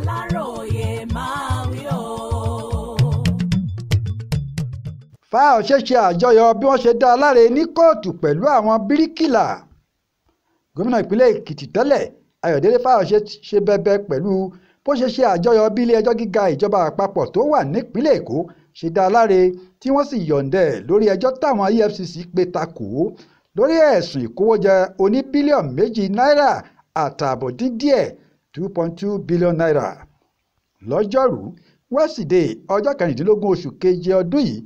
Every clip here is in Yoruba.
Aláròyé máa wí o. Fáyọ̀ṣe ṣe àjọyọ̀ bí wọ́n ṣe dá a láre ní kóòtù pẹ̀lú àwọn bíríkìlà. Gómìnà ìpínlẹ̀ Èkìtì tẹ́lẹ̀ Ayọ̀délé Fáyọ̀ṣe ṣe bẹbẹ pẹ̀lú bó ṣe ṣe àjọyọ̀ bí ilé-ẹjọ́ gíga ìjọba àpapọ̀ tó wà nípínlẹ̀ Èkó ṣe dá a láre tí wọ́n sì yọ̀ǹdẹ̀ lórí ẹjọ́ táwọn EFCC pé takò lórí ẹ̀sùn ìkówójẹ oní bílíọ̀nù 2 náírà àtààbọ̀ dín díẹ̀ 2.2 billion naira. Lọ́jọ́rú Wẹ́sídẹ̀ẹ́ ọjọ́ 16 oṣù keje ọdún yìí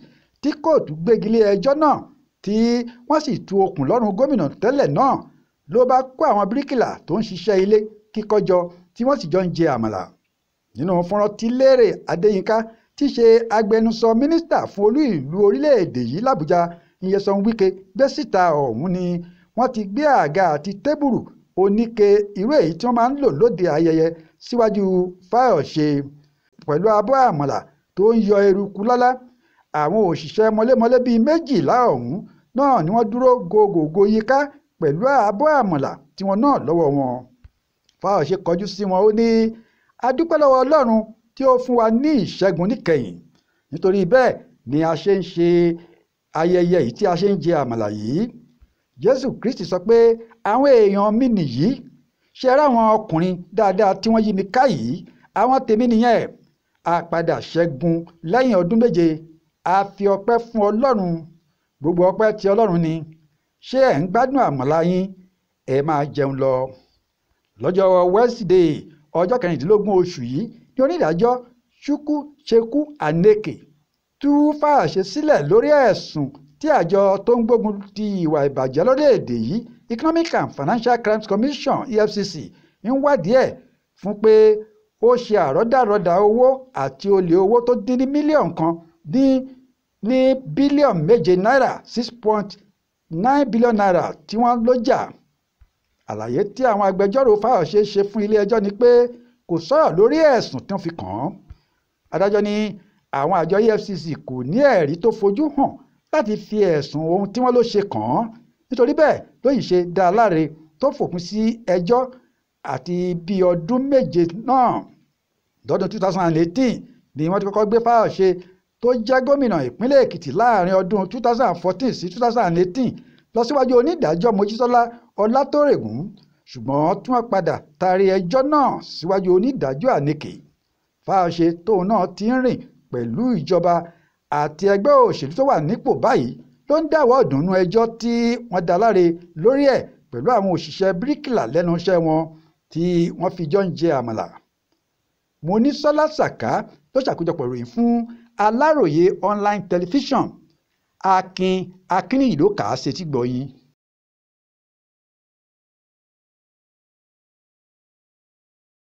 tí kóòtù gbégi lé ẹjọ́ náà tí wọ́n sì tú okùn lọ́rùn gómìnà tẹ́lẹ̀ náà ló bá kó àwọn bíríkìlà tó ń ṣiṣẹ́ ilé kíkọ́ jọ tí wọ́n sì jọ ń jẹ àmàlà. Nínú fọ́nrán tí Lérè Adéyínká tí í ṣe agbẹnusọ mínísítà fún olú ìlú orílẹ̀-èdè yìí l'Àbújá Nyesom Wike gbé síta ọ̀hún ni wọ́n ti gbé àga àti tébùrù oníke irú èyí tí wọ́n máa ń lò lóde ayẹyẹ síwájú Fáyọ̀ṣe pẹ̀lú abọ́ àmàlà tó ń yọ eruku lálá. Àwọn òṣìṣẹ́ mọlémọlé bíi 12 ọ̀hún náà ni wọ́n dúró gògògò yíká pẹ̀lú abọ́ àmàlà tí wọ́n náà lọ́wọ́ wọn. Fáyọ̀ṣe kọjú sí wọn ó ní a dúpẹ́ lọ́wọ́ Ọlọ́run tí ó fún wa ní ìṣẹ́gun níkẹyìn, nítorí bẹ́ẹ̀ ni a ṣe ń ṣe ayẹyẹ yìí tí a ṣe ń jẹ àmàlà yìí. Jésù Kristi sọ pé àwọn èèyàn mi nìyí, ṣe ráwọn ọkùnrin dáadáa tí wọ́n yí mi ká yìí, àwọn tèmi nìyẹn. A padà ṣẹ́gun lẹ́yìn ọdún 7, a fi ọpẹ́ fún Ọlọ́run, gbogbo ọpẹ́ tí Ọlọ́run ni. Ṣé ẹ̀ ń gbádùn àmàlà yín? Ẹ máa jẹun lọ. Lọ́jọ́ Wẹ́sídẹ̀ẹ́ ọjọ́ 16 oṣù yìí ni onídàájọ́ Chukwucheku Aneke tú Fáyọ̀ṣe sílẹ̀ lórí ẹ̀sùn tí àjọ tó ń gbógun ti ìwà ìbàjẹ́ lórílẹ̀‐èdè yìí Economic and Financial Crimes Commission EFCC ń wádìí ẹ̀ fún pé ó ṣe àrọ́dàrọ́dà owó àti olè owó tó dín ní mílíọ̀nù kan ní bílíọ̀nù 7 náírà 6.9 billion naira tí wọ́n lò jà. Àlàyé tí àwọn agbẹjọ́rò Fáyọ̀ṣe ṣe fún ilé-ẹjọ́ ni pé kò sọ̀rọ̀ lórí ẹ̀sùn tí wọ́n fi kàn án. Adájọ́ ní àwọn àjọ EFCC kò ní ẹ̀rí tó fojú hàn láti fi ẹ̀sùn ohun tí wọ́n ló ṣe kàn án, nítorí bẹ́ẹ̀ ló yìí ṣe dá a láre tó fòpin sí ẹjọ́ àti bí ọdún 7 náà. Lọ́dún 2018 ni wọ́n ti kọ́kọ́ gbé Fáyọ̀ṣe tó jẹ́ gómìnà ìpínlẹ̀ Èkìtì láàrin ọdún 2014 sí 2018 lọ síwájú onídàájọ́ Mojísọ́lá Ọlátórègún, ṣùgbọ́n tí wọ́n padà taari ẹjọ́ náà síwájú onídàájọ́ Aneke. Fáyọ̀ṣe tóun náà ti ń rìn pẹ̀lú ìjọba àti ẹgbẹ́ òṣèlú tó wà nípò báyìí ló ń dáwọ́ ìdùnnú ẹjọ́ tí wọ́n dá láre lórí ẹ̀ pẹ̀lú àwọn òṣìṣẹ́ bíríkìlà lẹ́nu iṣẹ́ wọn tí wọ́n fi jọ ń jẹ àmàlà. Monísọ́lá Sàká ló ṣàkójọpọ̀ ìròyìn fún Aláròyé online television. Akin Akínníyì ló kà á sétígbọ̀ọ́ yín.